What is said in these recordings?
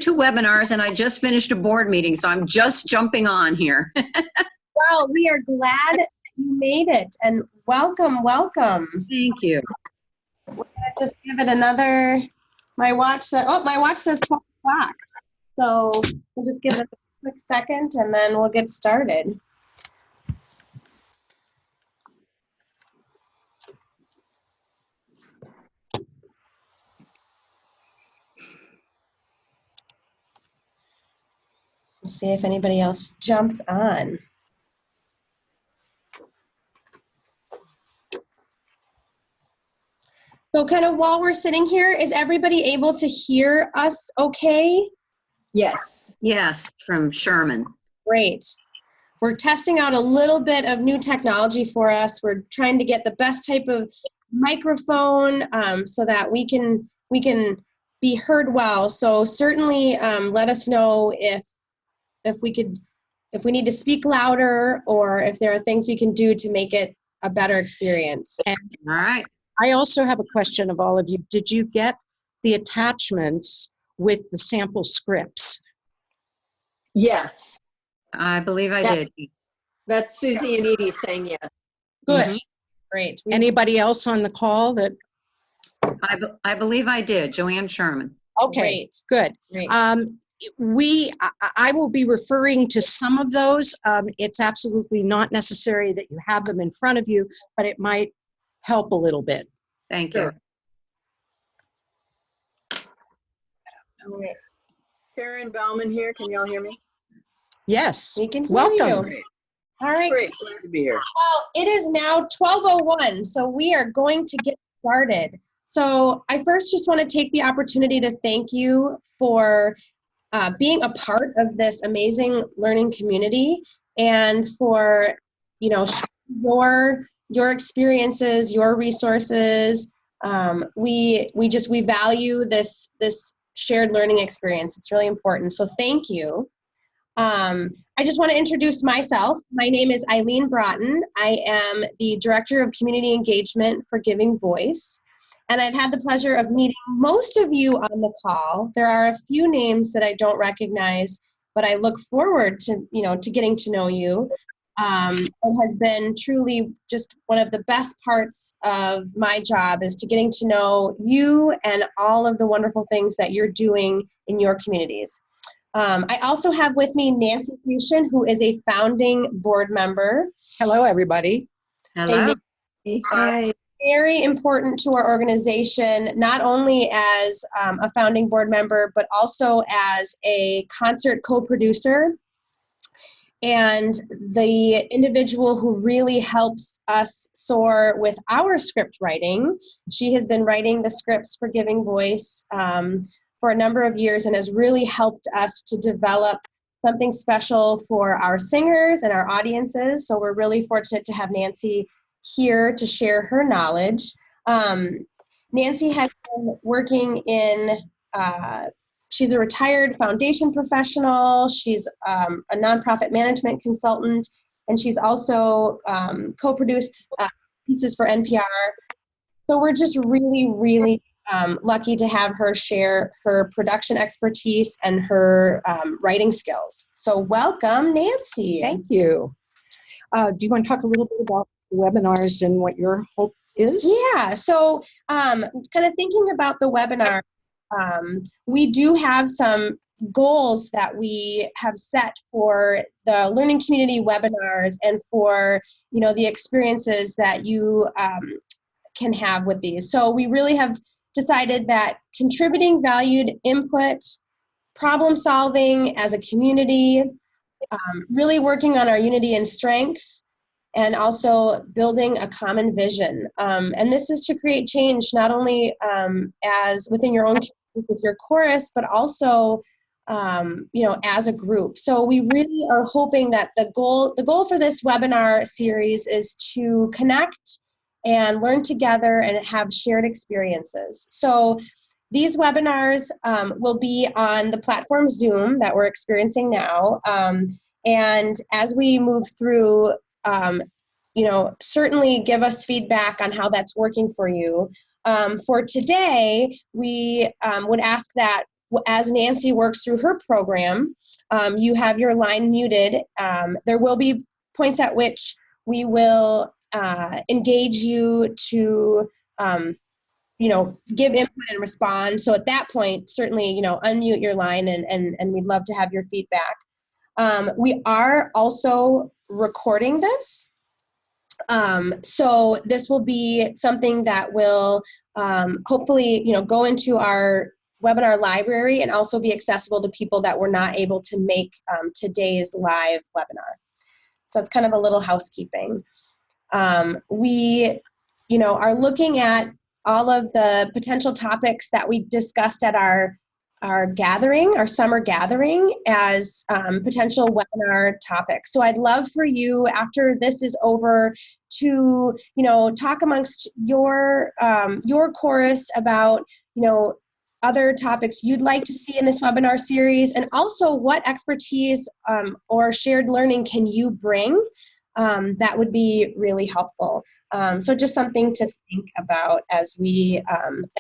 2 webinars and I just finished a board meeting, so I'm just jumping on here. Well, we are glad you made it, and welcome, welcome. Thank you. We're gonna just give it another, my watch says 12 o'clock. So we'll just give it a quick second and then we'll get started. We'll see if anybody else jumps on. So kind of while we're sitting here, is everybody able to hear us okay? Yes. Yes, from Sherman. Great. We're testing out a little bit of new technology for us. We're trying to get the best type of microphone so that we can be heard well. So certainly let us know if we need to speak louder or if there are things we can do to make it a better experience. All right. I also have a question of all of you. Did you get the attachments with the sample scripts? Yes. I believe I did. That's Susie and Edie saying yes. Good. Mhm. Great. Anybody else on the call that? I believe I did. Joanne Sherman. Okay, good. Great. I will be referring to some of those. It's absolutely not necessary that you have them in front of you, but it might help a little bit. Thank Sure. All right. Karen Bauman here. Can y'all hear me? Yes. We can hear Welcome. you. All right. Great. Glad to be here. Well, it is now 12:01, so we are going to get started. So I first just want to take the opportunity to thank you for being a part of this amazing learning community and for, your experiences, your resources. We value this shared learning experience. It's really important. So thank you. I just want to introduce myself. My name is Eileen Broughton. I am the Director of Community Engagement for Giving Voice. And I've had the pleasure of meeting most of you on the call. There are a few names that I don't recognize, but I look forward to, to getting to know you. It has been truly just one of the best parts of my job is to getting to know you and all of the wonderful things that you're doing in your communities. I also have with me Nancy Fushan, who is a founding board member. Hello, everybody. Hello. Hi. Very important to our organization, not only as a founding board member, but also as a concert co-producer and the individual who really helps us soar with our script writing. She has been writing the scripts for Giving Voice for a number of years and has really helped us to develop something special for our singers and our audiences. So we're really fortunate to have Nancy here to share her knowledge. Nancy has been working in, she's a retired foundation professional, she's a nonprofit management consultant, and she's also co-produced pieces for NPR. So we're just really, really lucky to have her share her production expertise and her writing skills. So welcome, Nancy. Thank you. Do you want to talk a little bit about webinars and what your hope is? Yeah, so kind of thinking about the webinar, we do have some goals that we have set for the learning community webinars and for the experiences that you can have with these. So we really have decided that contributing valued input, problem solving as a community, really working on our unity and strength, and also building a common vision. And this is to create change not only as within your own communities with your chorus, but also as a group. So we really are hoping that the goal for this webinar series is to connect and learn together and have shared experiences. So these webinars will be on the platform Zoom that we're experiencing now. And as we move through, certainly give us feedback on how that's working for you. For today, we would ask that as Nancy works through her program, you have your line muted. There will be points at which we will engage you to, give input and respond. So at that point, certainly, unmute your line and we'd love to have your feedback. We are also recording this. So this will be something that will hopefully, go into our webinar library and also be accessible to people that were not able to make today's live webinar. So it's kind of a little housekeeping. We, are looking at all of the potential topics that we discussed at our gathering, our summer gathering, as potential webinar topics. So I'd love for you, after this is over, to talk amongst your chorus about other topics you'd like to see in this webinar series, and also what expertise or shared learning can you bring that would be really helpful. So just something to think about as we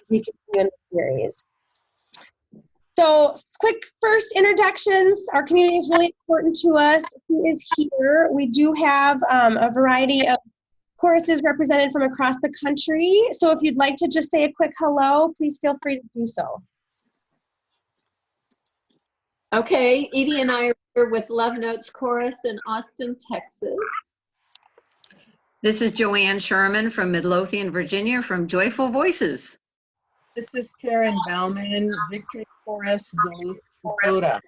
continue in the series. So quick first introductions. Our community is really important to us. Who is here? We do have a variety of choruses represented from across the country. So if you'd like to just say a quick hello, please feel free to do so. Okay, Edie and I are here with Love Notes Chorus in Austin, Texas. This is Joanne Sherman from Midlothian, Virginia, from Joyful Voices. This is Karen Bauman, Victory Chorus, Duluth, Minnesota.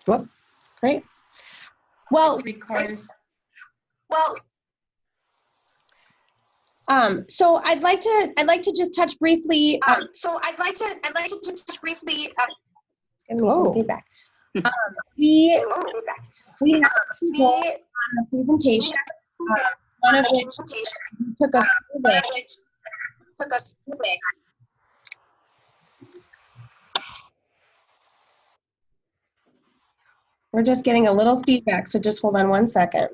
Well, great. Well, so I'd like to just touch briefly. Give me some feedback. We have people on the presentation. One of which took a survey. We're just getting a little feedback, so just hold on one second.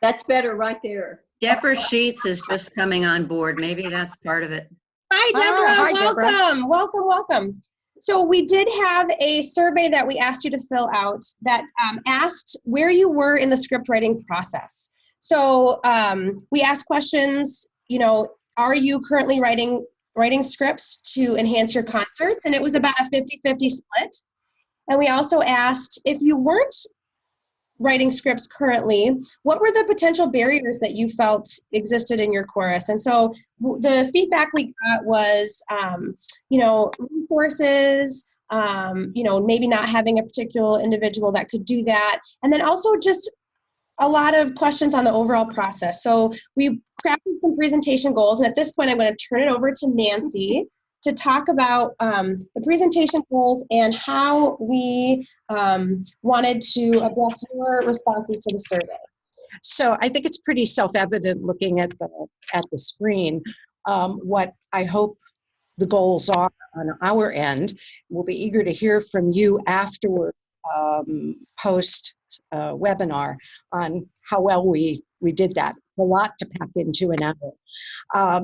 That's better right there. Deborah Sheets is just coming on board. Maybe that's part of it. Hi, Deborah. Hi, welcome. Deborah. Welcome. So we did have a survey that we asked you to fill out that asked where you were in the script writing process. So we asked questions, are you currently writing scripts to enhance your concerts? And it was about a 50-50 split. And we also asked, if you weren't writing scripts currently, what were the potential barriers that you felt existed in your chorus? And so the feedback we got was, resources, maybe not having a particular individual that could do that. And then also just a lot of questions on the overall process. So we crafted some presentation goals. And at this point, I'm going to turn it over to Nancy to talk about the presentation goals and how we wanted to address your responses to the survey. So I think it's pretty self-evident looking at the screen what I hope the goals are on our end. We'll be eager to hear from you afterward, post webinar, on how well we did that. It's a lot to pack into an hour.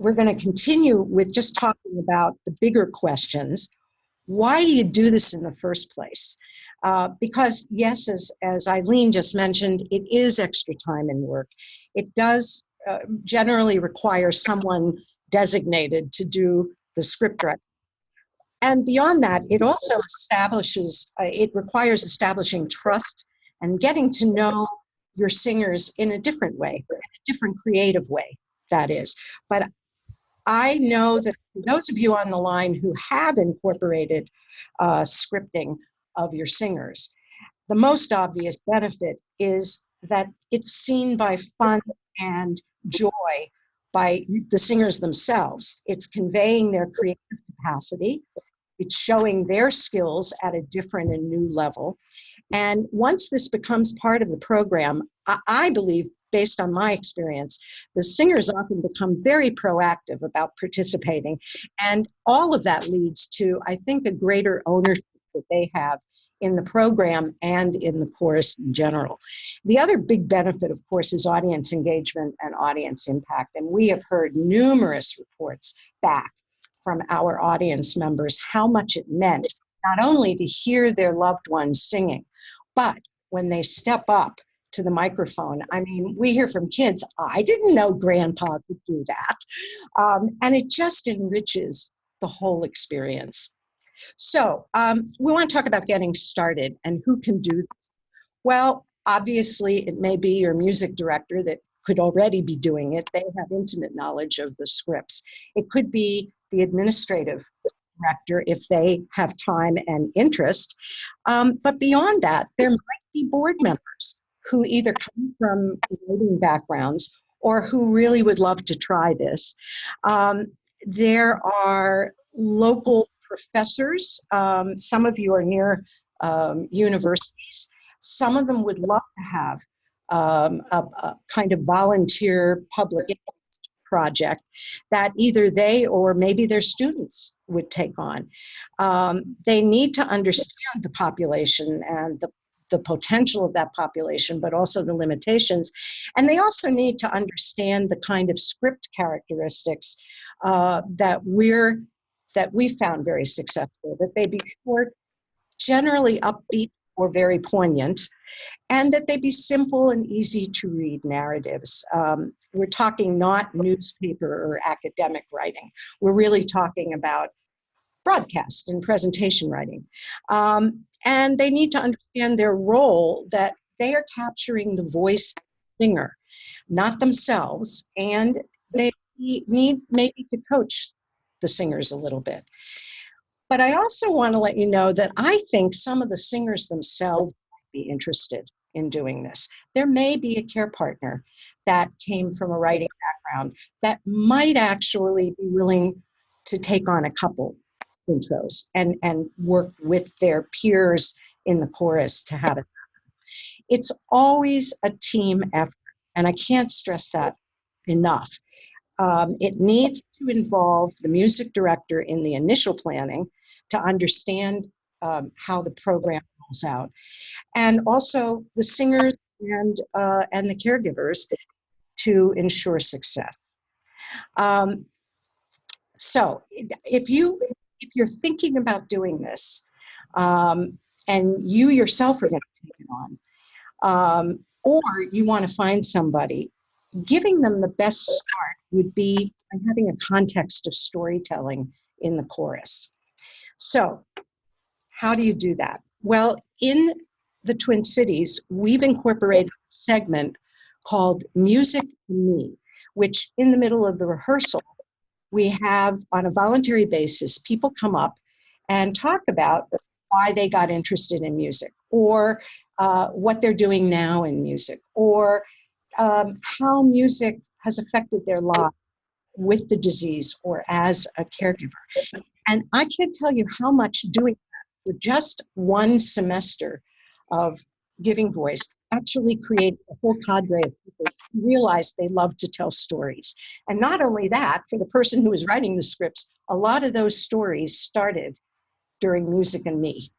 We're going to continue with just talking about the bigger questions. Why do you do this in the first place? Because yes, as Eileen just mentioned, it is extra time and work. It does generally require someone designated to do the script writing. And beyond that, it also it requires establishing trust and getting to know your singers in a different way, in a different creative way, that is. But I know that for those of you on the line who have incorporated scripting of your singers, the most obvious benefit is that it's seen by fun and joy by the singers themselves. It's conveying their creative capacity. It's showing their skills at a different and new level. And once this becomes part of the program, I believe, based on my experience, the singers often become very proactive about participating. And all of that leads to, I think, a greater ownership that they have in the program and in the chorus in general. The other big benefit, of course, is audience engagement and audience impact. And we have heard numerous reports back from our audience members how much it meant not only to hear their loved ones singing, but when they step up to the microphone. I mean, we hear from kids, I didn't know grandpa could do that. And it just enriches the whole experience. So we want to talk about getting started and who can do this. Well, obviously, it may be your music director that could already be doing it. They have intimate knowledge of the scripts. It could be the administrative director if they have time and interest. But beyond that, there might be board members who either come from writing backgrounds or who really would love to try this. There are local professors. Some of you are near universities. Some of them would love to have a kind of volunteer public interest project that either they or maybe their students would take on. They need to understand the population and the potential of that population, but also the limitations. And they also need to understand the kind of script characteristics that we found very successful, that they be short, generally upbeat or very poignant, and that they be simple and easy to read narratives. We're talking not newspaper or academic writing. We're really talking about broadcast and presentation writing. And they need to understand their role, that they are capturing the voice of the singer, not themselves, and they need maybe to coach the singers a little bit. But I also want to let you know that I think some of the singers themselves might be interested in doing this. There may be a care partner that came from a writing background that might actually be willing to take on a couple intros and work with their peers in the chorus to have it happen. It's always a team effort, and I can't stress that enough. It needs to involve the music director in the initial planning to understand how the program rolls out, and also the singers and the caregivers to ensure success. So if you're thinking about doing this, and you yourself are going to take it on, or you want to find somebody, giving them the best start would be by having a context of storytelling in the chorus. So how do you do that? Well, in the Twin Cities, we've incorporated a segment called Music and Me, which in the middle of the rehearsal, we have, on a voluntary basis, people come up and talk about why they got interested in music, or what they're doing now in music, or how music has affected their lives with the disease or as a caregiver. And I can't tell you how much doing that for just one semester of giving voice actually created a whole cadre of people who realized they love to tell stories. And not only that, for the person who was writing the scripts, a lot of those stories started during Music and Me.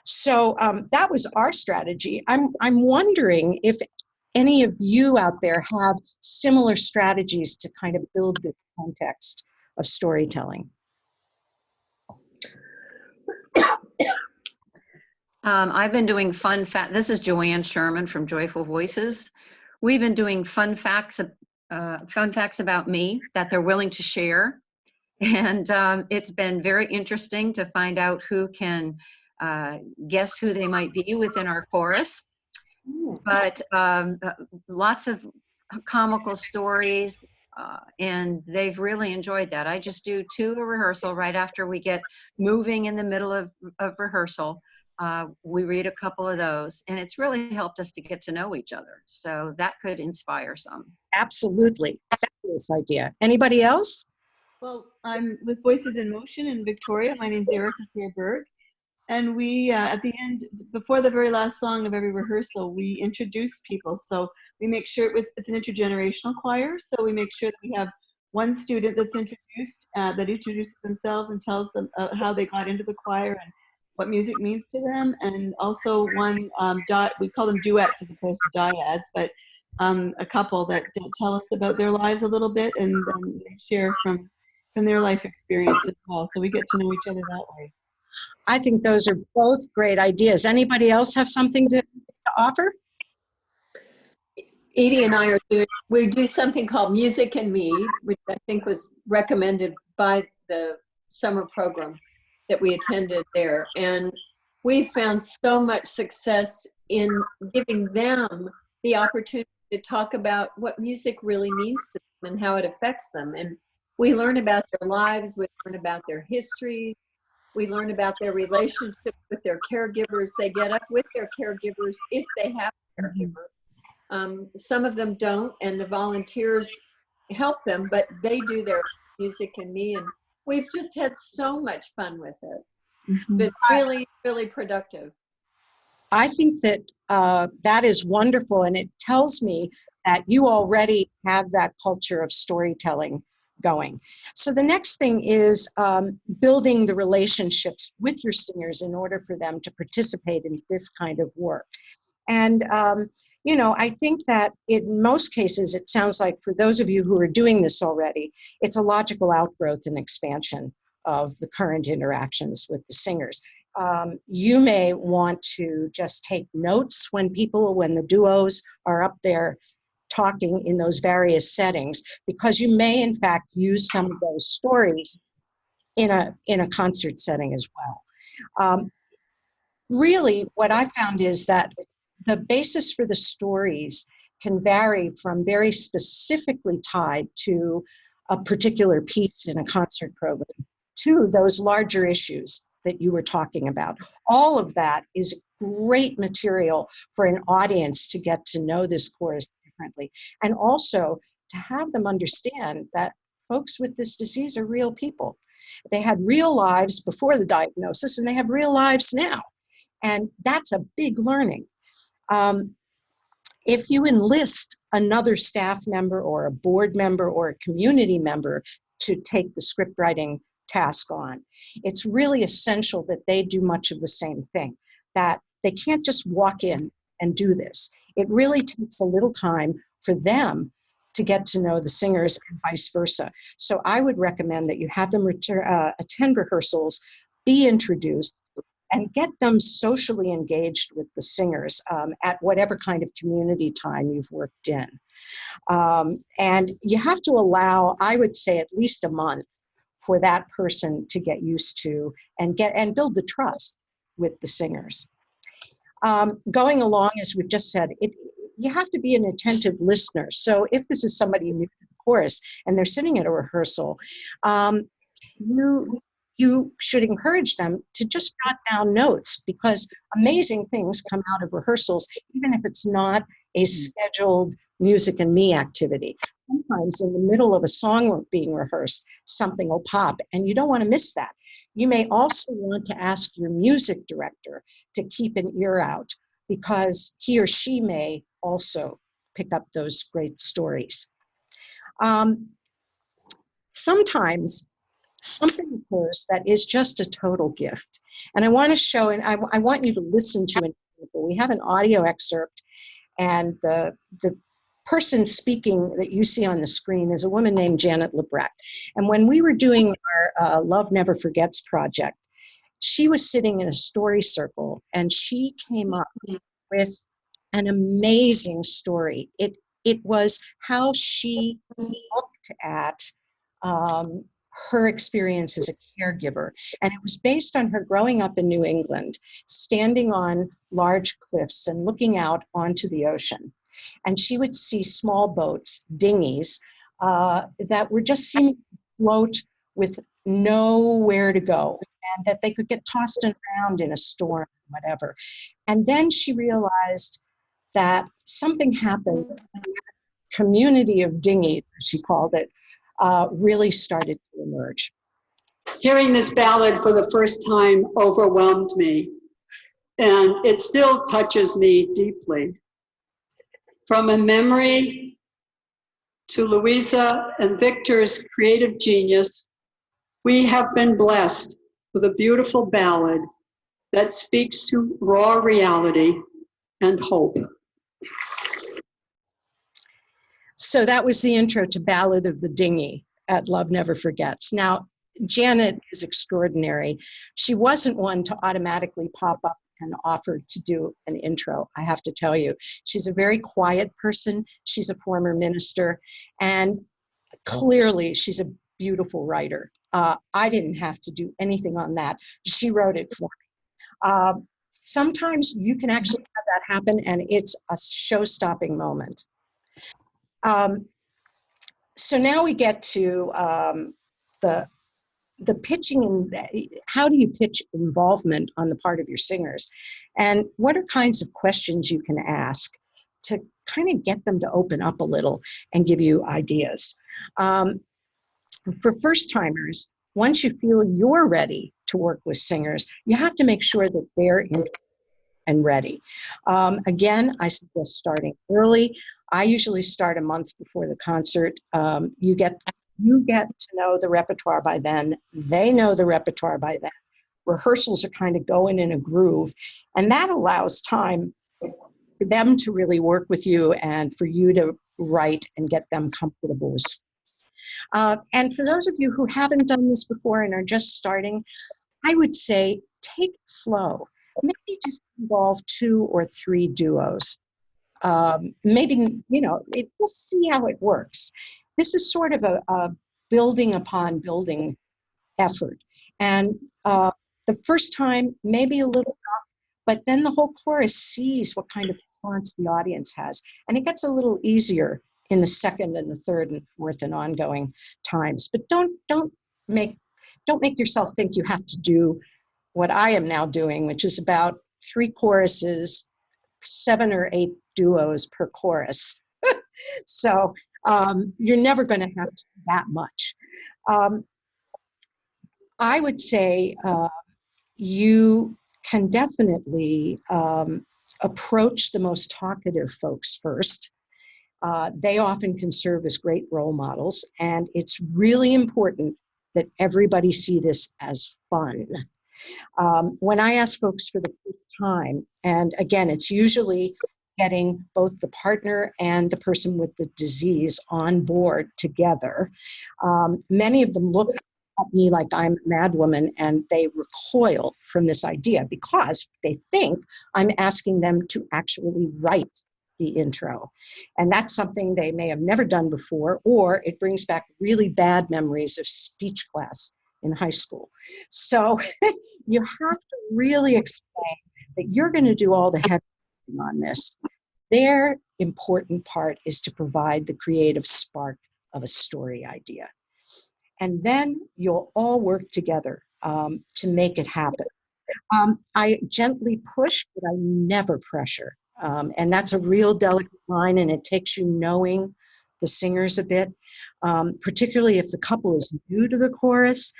So that was our strategy. I'm wondering if any of you out there have similar strategies to kind of build the context of storytelling. I've been doing fun fact. This is Joanne Sherman from Joyful Voices. We've been doing fun facts about me that they're willing to share, and it's been very interesting to find out who can guess who they might be within our chorus. But lots of comical stories, and they've really enjoyed that. I just do 2 a rehearsal right after we get moving in the middle of rehearsal. We read a couple of those, and it's really helped us to get to know each other. So that could inspire some. Absolutely. Fabulous idea. Anybody else? Well, I'm with Voices in Motion in Victoria. My name's Erica Fairberg. And we, at the end, before the very last song of every rehearsal, we introduce people. So we make sure it's an intergenerational choir. So we make sure that we have one student that's introduced, that introduces themselves and tells them how they got into the choir and what music means to them, and also one we call them duets as opposed to dyads, but a couple that tell us about their lives a little bit and then share from their life experience as well. So we get to know each other that way. I think those are both great ideas. Anybody else have something to offer? Edie and I we do something called Music and Me, which I think was recommended by the summer program that we attended there. And we found so much success in giving them the opportunity to talk about what music really means to them and how it affects them. And we learn about their lives, we learn about their history, we learn about their relationship with their caregivers. They get up with their caregivers if they have a caregiver. Some of them don't, and the volunteers help them, but they do their Music and Me, and we've just had so much fun with it. Been really, really productive. I think that that is wonderful, and it tells me that you already have that culture of storytelling going. So the next thing is building the relationships with your singers in order for them to participate in this kind of work. And, you know, I think that in most cases, it sounds like for those of you who are doing this already, it's a logical outgrowth and expansion of the current interactions with the singers. You may want to just take notes when the duos are up there talking in those various settings, because you may in fact use some of those stories in a concert setting as well. Really, what I found is that the basis for the stories can vary from very specifically tied to a particular piece in a concert program to those larger issues that you were talking about. All of that is great material for an audience to get to know this chorus differently, and also to have them understand that folks with this disease are real people. They had real lives before the diagnosis, and they have real lives now. And that's a big learning. If you enlist another staff member or a board member or a community member to take the script writing task on, it's really essential that they do much of the same thing, that they can't just walk in and do this. It really takes a little time for them to get to know the singers and vice versa. So I would recommend that you have them attend rehearsals, be introduced, and get them socially engaged with the singers at whatever kind of community time you've worked in. And you have to allow, I would say, at least a month for that person to get used to and build the trust with the singers. Going along, as we've just said, you have to be an attentive listener. So if this is somebody new to the chorus and they're sitting at a rehearsal, you should encourage them to just jot down notes, because amazing things come out of rehearsals, even if it's not a scheduled Music and Me activity. Sometimes in the middle of a song being rehearsed, something will pop, and you don't want to miss that. You may also want to ask your music director to keep an ear out, because he or she may also pick up those great stories. Sometimes something occurs that is just a total gift. And I want to show, and I want you to listen to an example. We have an audio excerpt, and the person speaking that you see on the screen is a woman named Janet Lebrecht. And when we were doing our Love Never Forgets project, she was sitting in a story circle, and she came up with an amazing story. It was how she looked at her experience as a caregiver. And it was based on her growing up in New England, standing on large cliffs and looking out onto the ocean. And she would see small boats, dinghies, that were just seen to float with nowhere to go, and that they could get tossed around in a storm, whatever. And then she realized that something happened. A community of dinghies, she called it, really started to emerge. Hearing this ballad for the first time overwhelmed me, and it still touches me deeply. From a memory to Louisa and Victor's creative genius, we have been blessed with a beautiful ballad that speaks to raw reality and hope. So that was the intro to Ballad of the Dinghy at Love Never Forgets. Now, Janet is extraordinary. She wasn't one to automatically pop up and offer to do an intro, I have to tell you. She's a very quiet person. She's a former minister, and clearly she's a beautiful writer. I didn't have to do anything on that. She wrote it for me. Sometimes you can actually have that happen, and it's a show-stopping moment. So now we get to the pitching, and how do you pitch involvement on the part of your singers? And what are kinds of questions you can ask to kind of get them to open up a little and give you ideas? For first-timers, once you feel you're ready to work with singers, you have to make sure that they're in and ready. Again, I suggest starting early. I usually start a month before the concert. You get to know the repertoire by then. They know the repertoire by then. Rehearsals are kind of going in a groove, and that allows time for them to really work with you and for you to write and get them comfortable with. And for those of you who haven't done this before and are just starting, I would say take it slow. Maybe just involve 2 or 3 duos. Maybe, we'll see how it works. This is sort of a building upon building effort. And the first time, maybe a little rough, but then the whole chorus sees what kind of response the audience has. And it gets a little easier in the second and the third and fourth and ongoing times. But don't make yourself think you have to do what I am now doing, which is about 3 choruses, 7 or 8 duos per chorus. So you're never going to have to do that much. I would say you can definitely approach the most talkative folks first. They often can serve as great role models, and it's really important that everybody see this as fun. When I ask folks for the first time, and again, it's usually getting both the partner and the person with the disease on board together. Many of them look at me like I'm a madwoman, and they recoil from this idea because they think I'm asking them to actually write the intro. And that's something they may have never done before, or it brings back really bad memories of speech class in high school. So you have to really explain that you're going to do all the heavy lifting on this. Their important part is to provide the creative spark of a story idea. And then you'll all work together to make it happen. I gently push, but I never pressure. And that's a real delicate line, and it takes you knowing the singers a bit, particularly if the couple is new to the chorus.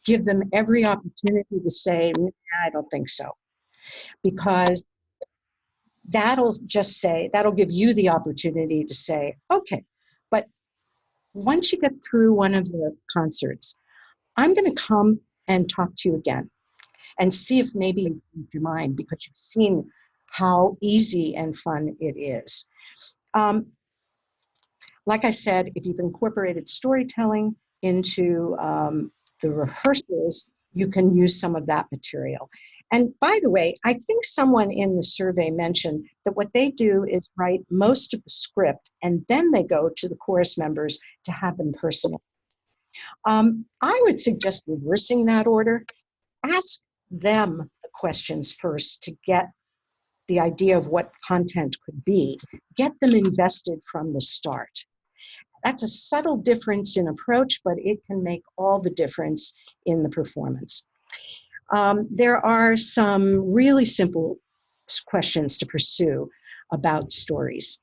Give them every opportunity to say, nah, I don't think so. Because that'll give you the opportunity to say, okay, but once you get through one of the concerts, I'm going to come and talk to you again and see if maybe you change your mind, because you've seen how easy and fun it is. Like I said, if you've incorporated storytelling into the rehearsals, you can use some of that material. And by the way, I think someone in the survey mentioned that what they do is write most of the script, and then they go to the chorus members to have them personal. I would suggest reversing that order. Ask them the questions first to get the idea of what content could be. Get them invested from the start. That's a subtle difference in approach, but it can make all the difference in the performance. There are some really simple questions to pursue about stories.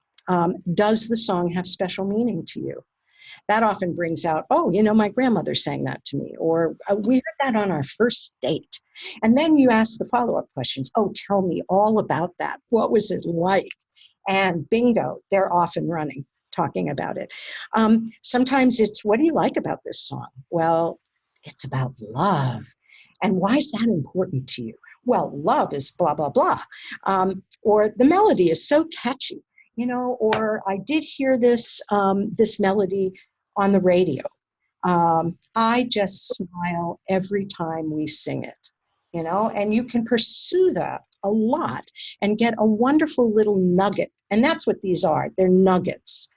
Does the song have special meaning to you? That often brings out, oh, my grandmother sang that to me, or we heard that on our first date. And then you ask the follow-up questions. Oh, tell me all about that. What was it like? And bingo, they're often running, talking about it. Sometimes it's, what do you like about this song? Well, it's about love. And why is that important to you? Well, love is blah, blah, blah. Or the melody is so catchy, you know, or I did hear this, this melody on the radio. I just smile every time we sing it, you know, and you can pursue that a lot and get a wonderful little nugget. And that's what these are. They're nuggets.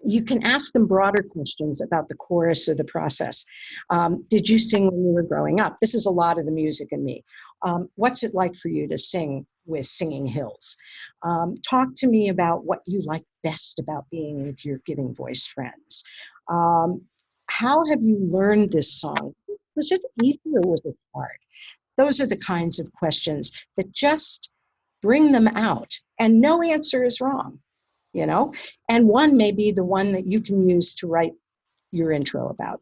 You can ask them broader questions about the chorus or the process. Did you sing when you were growing up? This is a lot of the music in me. What's it like for you to sing with Singing Hills? Talk to me about what you like best about being with your Giving Voice friends. How have you learned this song? Was it easy or was it hard? Those are the kinds of questions that just bring them out, and no answer is wrong, you know? And one may be the one that you can use to write your intro about.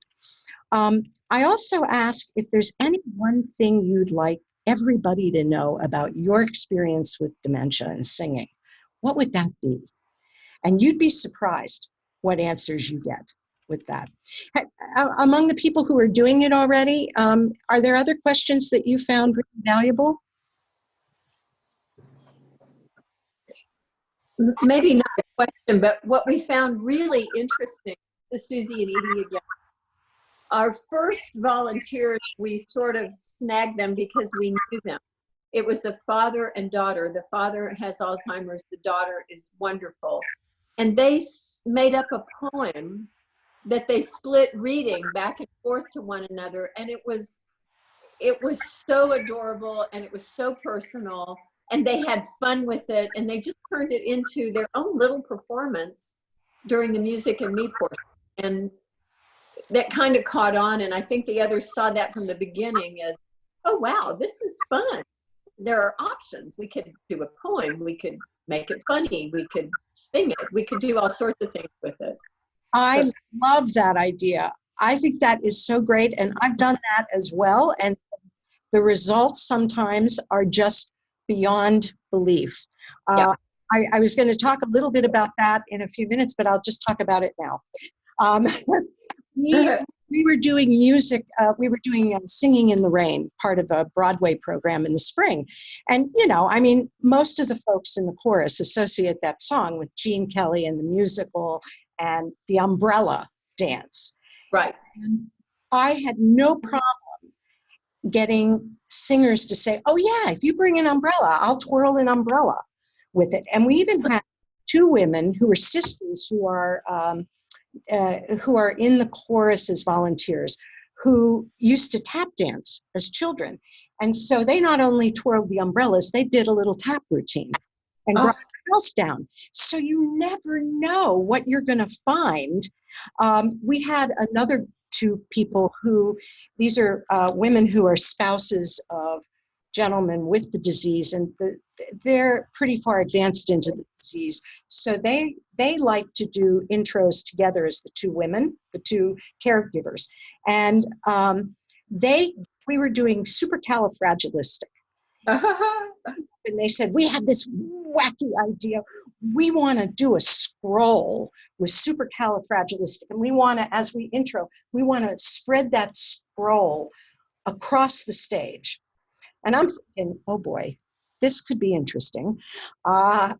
I also ask if there's any one thing you'd like everybody to know about your experience with dementia and singing. What would that be? And you'd be surprised what answers you get with that. Among the people who are doing it already, are there other questions that you found really valuable? Maybe not a question, but what we found really interesting, this is Susie and Edie again. Our first volunteers, we sort of snagged them because we knew them. It was a father and daughter. The father has Alzheimer's, the daughter is wonderful. And they made up a poem that they split reading back and forth to one another. And it was so adorable and it was so personal. And they had fun with it, and they just turned it into their own little performance during the Music and Me portion. And that kind of caught on, and I think the others saw that from the beginning as, oh wow, this is fun. There are options. We could do a poem, we could make it funny, we could sing it, we could do all sorts of things with it. I love that idea. I think that is so great, and I've done that as well, and the results sometimes are just beyond belief. Yeah. I was going to talk a little bit about that in a few minutes, but I'll just talk about it now. We were doing music, we were doing Singing in the Rain, part of a Broadway program in the spring. And, you know, I mean, most of the folks in the chorus associate that song with Gene Kelly and the musical and the umbrella dance. Right. And I had no problem getting singers to say, oh yeah, if you bring an umbrella, I'll twirl an umbrella with it. And we even had two women who are sisters who are in the chorus as volunteers, who used to tap dance as children. And so they not only twirled the umbrellas, they did a little tap routine and brought the house down. So you never know what you're going to find. We had another two people who, these are women who are spouses of gentlemen with the disease, and they're pretty far advanced into the disease. So they like to do intros together as the two women, the two caregivers. And we were doing supercalifragilistic. And they said, we have this wacky idea. We want to do a scroll with supercalifragilistic. And we want to, as we intro, we want to spread that scroll across the stage. And I'm thinking, oh boy, this could be interesting.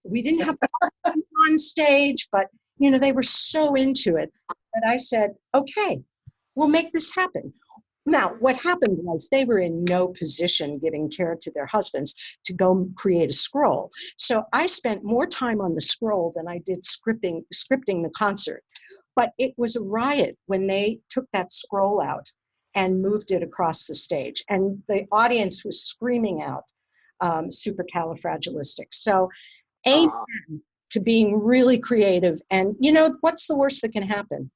We didn't have on stage, but you know, they were so into it that I said, okay, we'll make this happen. Now, what happened was they were in no position giving care to their husbands to go create a scroll. So I spent more time on the scroll than I did scripting the concert. But it was a riot when they took that scroll out and moved it across the stage. And the audience was screaming out supercalifragilistic. So amen to being really creative. And you know, what's the worst that can happen?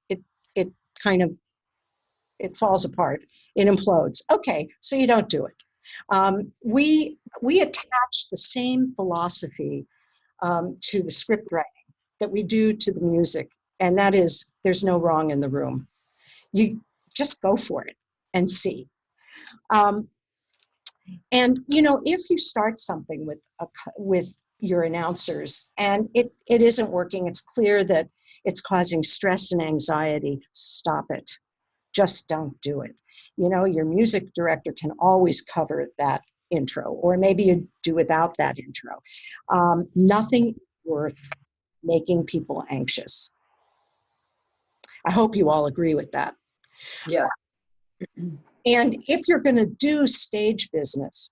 It falls apart, it implodes. Okay, so you don't do it. We attach the same philosophy to the script writing that we do to the music, and that is, there's no wrong in the room. You just go for it and see. And you know, if you start something with your announcers and it isn't working, it's clear that it's causing stress and anxiety, stop it. Just don't do it. You know, your music director can always cover that intro, or maybe you do without that intro. Nothing worth making people anxious. I hope you all agree with that. Yeah. And if you're going to do stage business,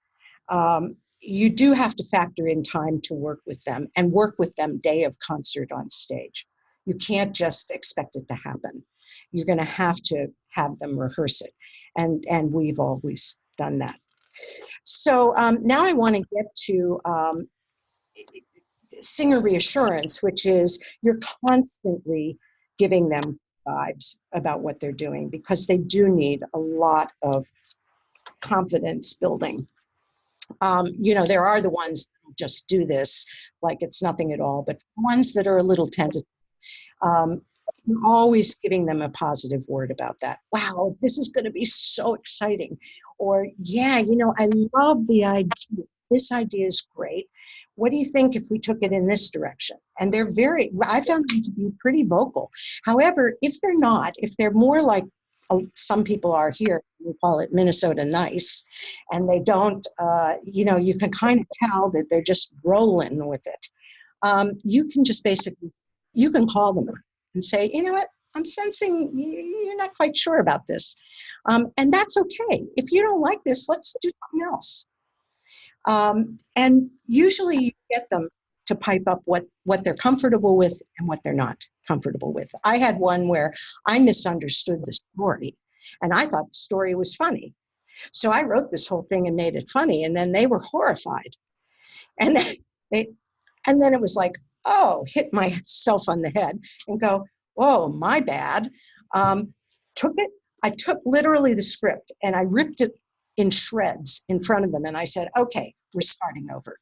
you do have to factor in time to work with them, and work with them day of concert on stage. You can't just expect it to happen. You're going to have them rehearse it. And we've always done that. So now I want to get to singer reassurance, which is you're constantly giving them vibes about what they're doing, because they do need a lot of confidence building. You know, there are the ones that just do this like it's nothing at all, but ones that are a little tentative, you're always giving them a positive word about that. Wow, this is going to be so exciting. Or, yeah, you know, I love the idea. This idea is great. What do you think if we took it in this direction? And they're I found them to be pretty vocal. However, if they're not, if they're more like some people are here, we call it Minnesota nice, and they don't, you know, you can kind of tell that they're just rolling with it. You can just basically, you can call them and say, you know what, I'm sensing you're not quite sure about this. And that's okay. If you don't like this, let's do something else. And usually you get them to pipe up what they're comfortable with and what they're not comfortable with. I had one where I misunderstood the story, and I thought the story was funny. So I wrote this whole thing and made it funny, and then they were horrified. And then it was like, oh, hit myself on the head and go, whoa, my bad. I took literally the script and I ripped it in shreds in front of them, and I said, okay, we're starting over.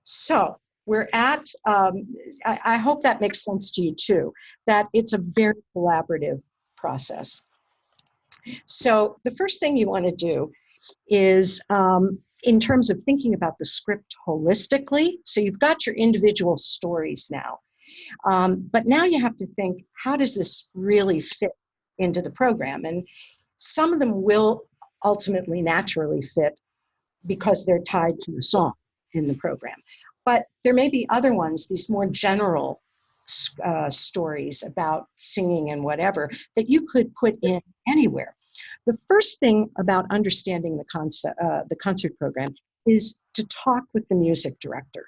So we're at, I hope that makes sense to you too, that it's a very collaborative process. So the first thing you want to do is, in terms of thinking about the script holistically, so you've got your individual stories now, but now you have to think, how does this really fit into the program? And some of them will ultimately naturally fit because they're tied to a song in the program. But there may be other ones, these more general stories about singing and whatever, that you could put in anywhere. The first thing about understanding the concert program is to talk with the music director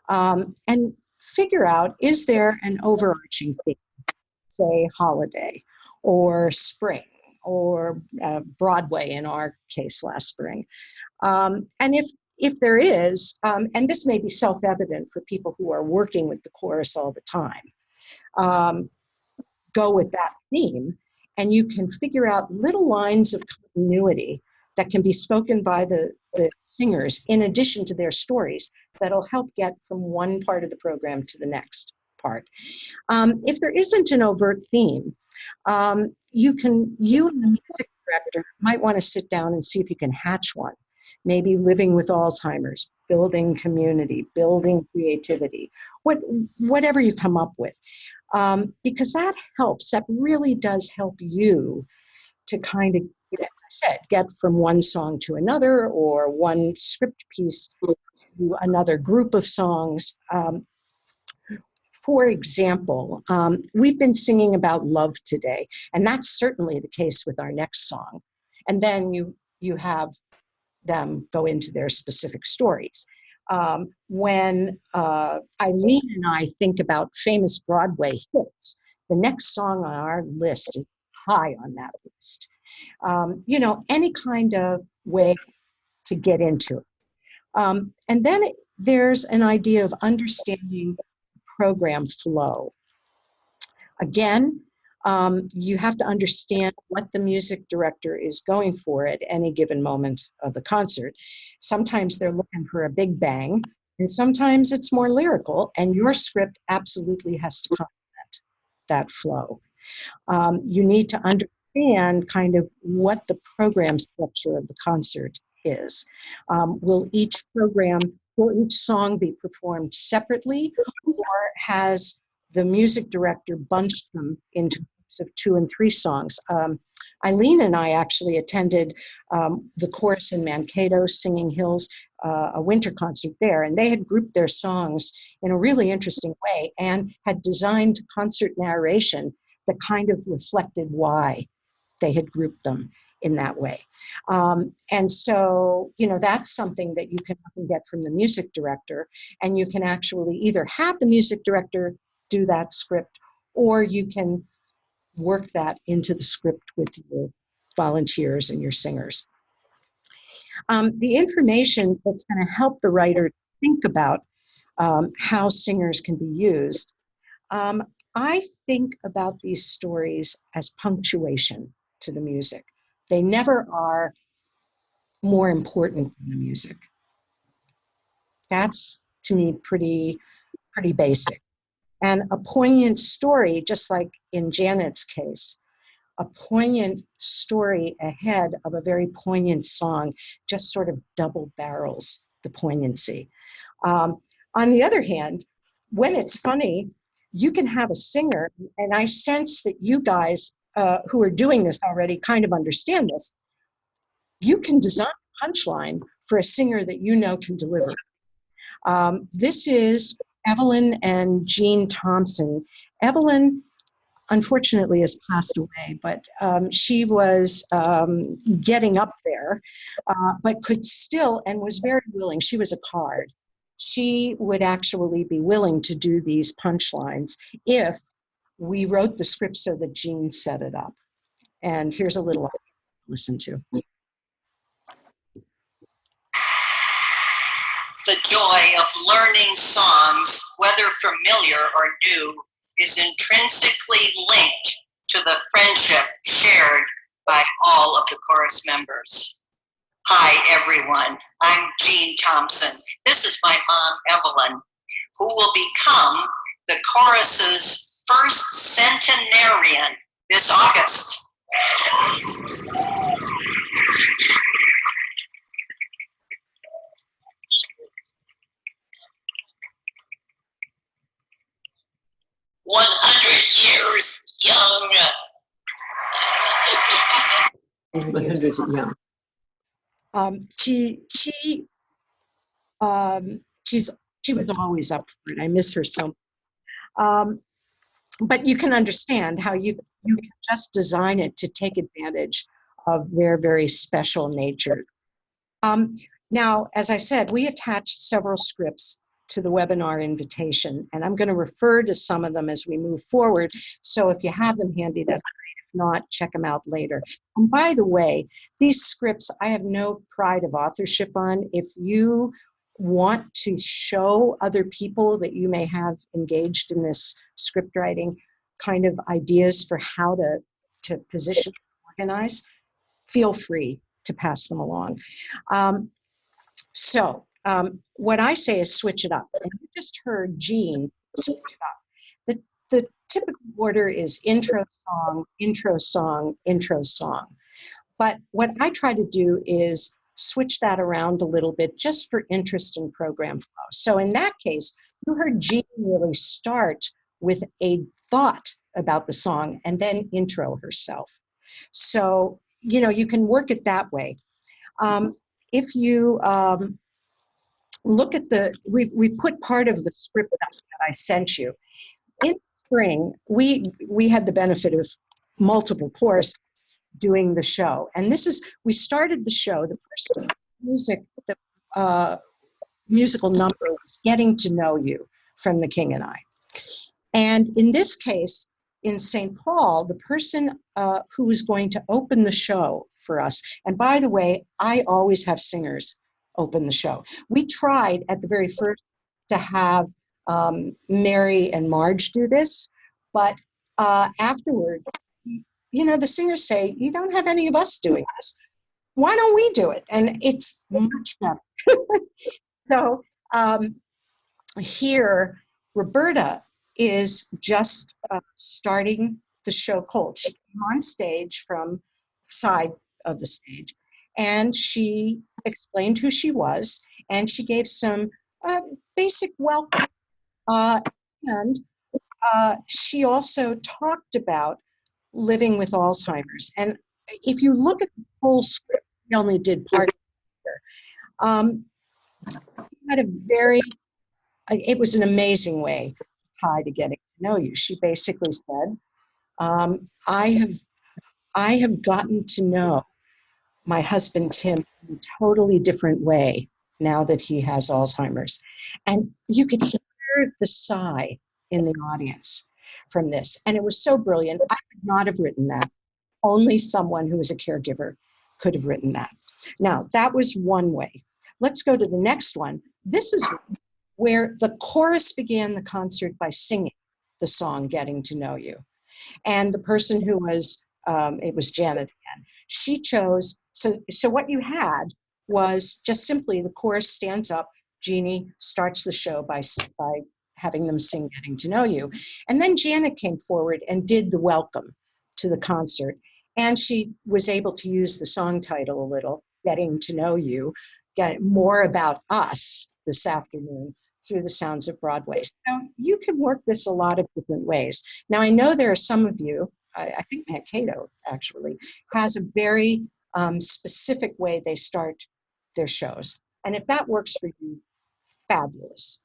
and figure out, is there an overarching theme, say holiday or spring or Broadway in our case last spring. And if there is, and this may be self-evident for people who are working with the chorus all the time, go with that theme, and you can figure out little lines of continuity that can be spoken by the singers in addition to their stories that'll help get from one part of the program to the next part. If there isn't an overt theme, you and the music director might want to sit down and see if you can hatch one. Maybe living with Alzheimer's, building community, building creativity, whatever you come up with. Because that helps, that really does help you to kind of, as I said, get from one song to another, or one script piece to another group of songs. For example, we've been singing about love today, and that's certainly the case with our next song. And then you have them go into their specific stories. When Eileen and I think about famous Broadway hits, the next song on our list is high on that list. You know, any kind of way to get into it. And then there's an idea of understanding program flow. Again, you have to understand what the music director is going for at any given moment of the concert. Sometimes they're looking for a big bang, and sometimes it's more lyrical, and your script absolutely has to complement that flow. You need to understand kind of what the program structure of the concert is. Will each song be performed separately, or has the music director bunched them into groups of 2 and 3 songs? Eileen and I actually attended the chorus in Mankato, Singing Hills, a winter concert there, and they had grouped their songs in a really interesting way and had designed concert narration that kind of reflected why they had grouped them in that way. And so, you know, that's something that you can often get from the music director, and you can actually either have the music director do that script, or you can work that into the script with your volunteers and your singers. The information that's going to help the writer think about how singers can be used. I think about these stories as punctuation to the music. They never are more important than the music. That's, to me, pretty basic. And a poignant story, just like in Janet's case, a poignant story ahead of a very poignant song just sort of double barrels the poignancy. On the other hand, when it's funny, you can have a singer, and I sense that you guys who are doing this already kind of understand this. You can design a punchline for a singer that you know can deliver. This is Evelyn and Jean Thompson. Evelyn, unfortunately, has passed away, but she was getting up there, but could still, and was very willing. She was a card. She would actually be willing to do these punchlines if we wrote the script so that Jean set it up. And here's a little listen to. The joy of learning songs, whether familiar or new, is intrinsically linked to the friendship shared by all of the chorus members. Hi, everyone. I'm Jean Thompson. This is my mom, Evelyn, who will become the chorus's first centenarian this August. Years young. 100 young. She was always up for it. I miss her so much. But you can understand how you can just design it to take advantage of their very special nature. Now, as I said, we attached several scripts to the webinar invitation, and I'm going to refer to some of them as we move forward. So if you have them handy, that's great. If not, check them out later. And by the way, these scripts, I have no pride of authorship on. If you want to show other people that you may have engaged in this script writing kind of ideas for how to position, organize, feel free to pass them along. What I say is switch it up. And you just heard Jean switch it up. The typical order is intro song, intro song, intro song. But what I try to do is switch that around a little bit just for interest in program flow. So in that case, you heard Jean really start with a thought about the song and then intro herself. So, you know, you can work it that way. If you look at we put part of the script that I sent you. In spring, we had the benefit of multiple courses doing the show. And we started the show, the first musical number was Getting to Know You from The King and I. And in this case, in St. Paul, the person who was going to open the show for us, and by the way, I always have singers open the show. We tried at the very first to have Mary and Marge do this, but afterward, you know, the singers say, you don't have any of us doing this. Why don't we do it? And it's much better. So here, Roberta is just starting the show cold. She came on stage from side of the stage, and she explained who she was, and she gave some basic welcome. And she also talked about living with Alzheimer's. And if you look at the whole script, we only did part of it. He had a very, it was an amazing way to getting to know you. She basically said, I have gotten to know my husband, Tim, in a totally different way now that he has Alzheimer's. And you could hear the sigh in the audience from this. And it was so brilliant. I could not have written that. Only someone who is a caregiver could have written that. Now, that was one way. Let's go to the next one. This is where the chorus began the concert by singing the song, Getting to Know You. And the person who was, it was Janet again, she chose, so what you had was just simply the chorus stands up, Jeannie starts the show by having them sing Getting to Know You. And then Janet came forward and did the welcome to the concert. And she was able to use the song title a little, Getting to Know You, get more about us this afternoon through the sounds of Broadway. So you can work this a lot of different ways. Now, I know there are some of you, I think Mankato actually, has a very specific way they start their shows. And if that works for you, fabulous.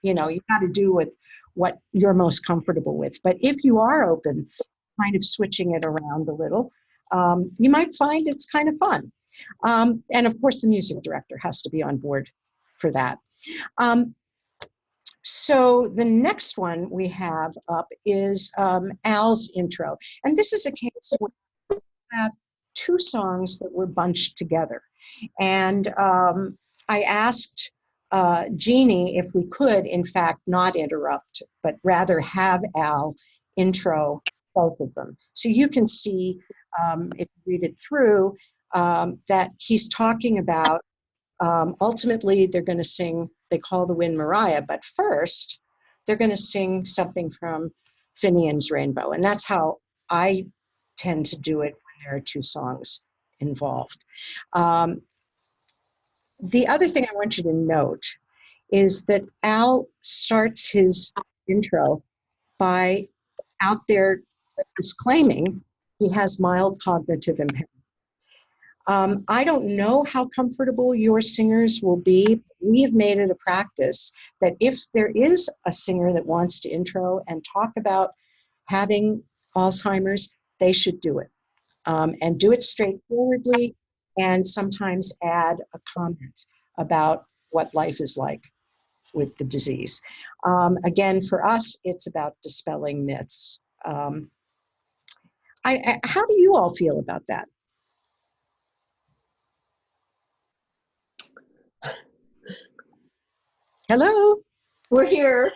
You know, you got to do with what you're most comfortable with. But if you are open, kind of switching it around a little, you might find it's kind of fun. And of course, the music director has to be on board for that. So the next one we have up is Al's intro. And this is a case where we have two songs that were bunched together. And I asked Jeannie if we could, in fact, not interrupt, but rather have Al intro both of them. So you can see, if you read it through, that he's talking about ultimately they're going to sing They Call the Wind Mariah, but first they're going to sing something from Finian's Rainbow. And that's how I tend to do it when there are two songs involved. The other thing I want you to note is that Al starts his intro by out there disclaiming he has mild cognitive impairment. I don't know how comfortable your singers will be. We have made it a practice that if there is a singer that wants to intro and talk about having Alzheimer's, they should do it. And do it straightforwardly, and sometimes add a comment about what life is like with the disease. Again, for us, it's about dispelling myths. How do you all feel about that? Hello? We're here.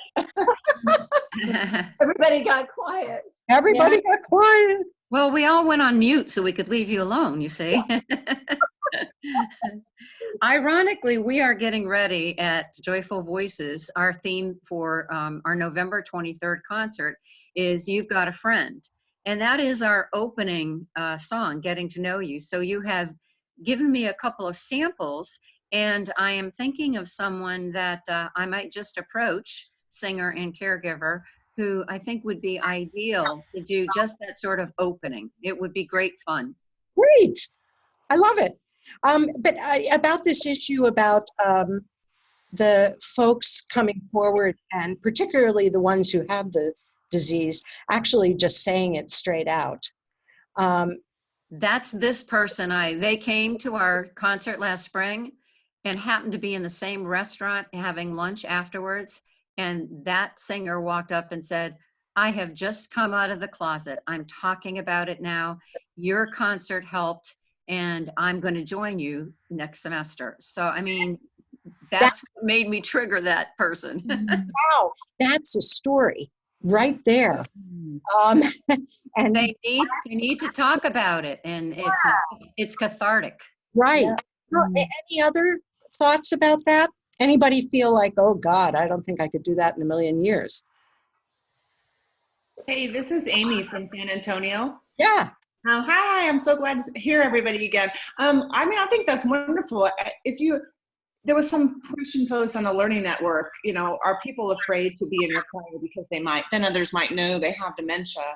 Everybody got quiet. Everybody got quiet. Well, we all went on mute so we could leave you alone, you see. Ironically, we are getting ready at Joyful Voices. Our theme for our November 23rd concert is You've Got a Friend. And that is our opening song, Getting to Know You. So you have given me a couple of samples, and I am thinking of someone that I might just approach, singer and caregiver, who I think would be ideal to do just that sort of opening. It would be great fun. Great. I love it. But about this issue about the folks coming forward, and particularly the ones who have the disease, actually just saying it straight out. That's this person. They came to our concert last spring and happened to be in the same restaurant having lunch afterwards. And that singer walked up and said, I have just come out of the closet. I'm talking about it now. Your concert helped, and I'm going to join you next semester. So, I mean, that's what made me trigger that person. Wow, that's a story right there. And they need to talk about it, and it's cathartic. Right. Yeah. Well, any other thoughts about that? Anybody feel like, oh God, I don't think I could do that in a million years? Hey, this is Amy from San Antonio. Yeah. Oh, hi, I'm so glad to hear everybody again. I mean, I think that's wonderful. There was some question posed on the Learning Network, are people afraid to be in your choir because then others might know they have dementia?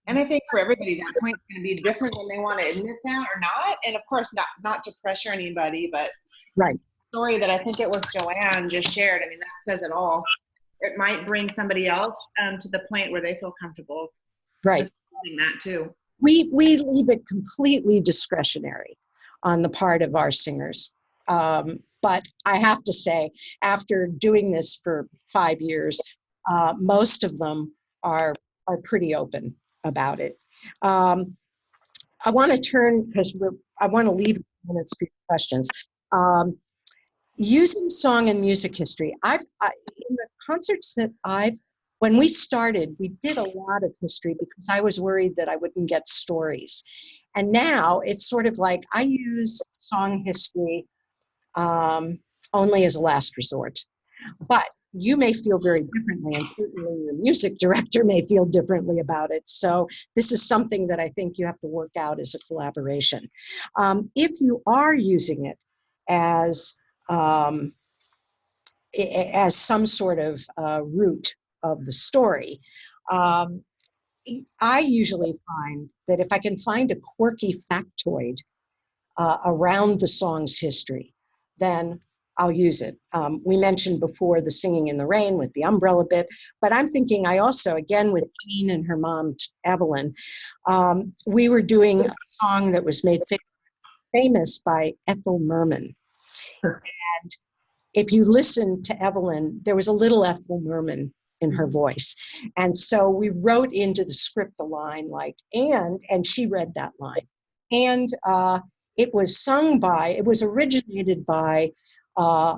And I think for everybody, that point's going to be different when they want to admit that or not. And of course, not to pressure anybody, but Right. the story that I think it was Joanne just shared, I mean, that says it all. It might bring somebody else to the point where they feel comfortable. Right. Discussing that too. We leave it completely discretionary on the part of our singers. But I have to say, after doing this for 5 years, most of them are pretty open about it. I want to turn, because I want to leave minutes for questions. Using song and music history, in the concerts that when we started, we did a lot of history because I was worried that I wouldn't get stories. And now it's sort of like I use song history only as a last resort. But you may feel very differently, and certainly your music director may feel differently about it. So this is something that I think you have to work out as a collaboration. If you are using it as some sort of root of the story, I usually find that if I can find a quirky factoid around the song's history, then I'll use it. We mentioned before the singing in the rain with the umbrella bit, but I'm thinking I also, again, with Jean and her mom, Evelyn, we were doing a song that was made famous by Ethel Merman. And if you listen to Evelyn, there was a little Ethel Merman in her voice. And so we wrote into the script a line like, and she read that line. And it was originated by a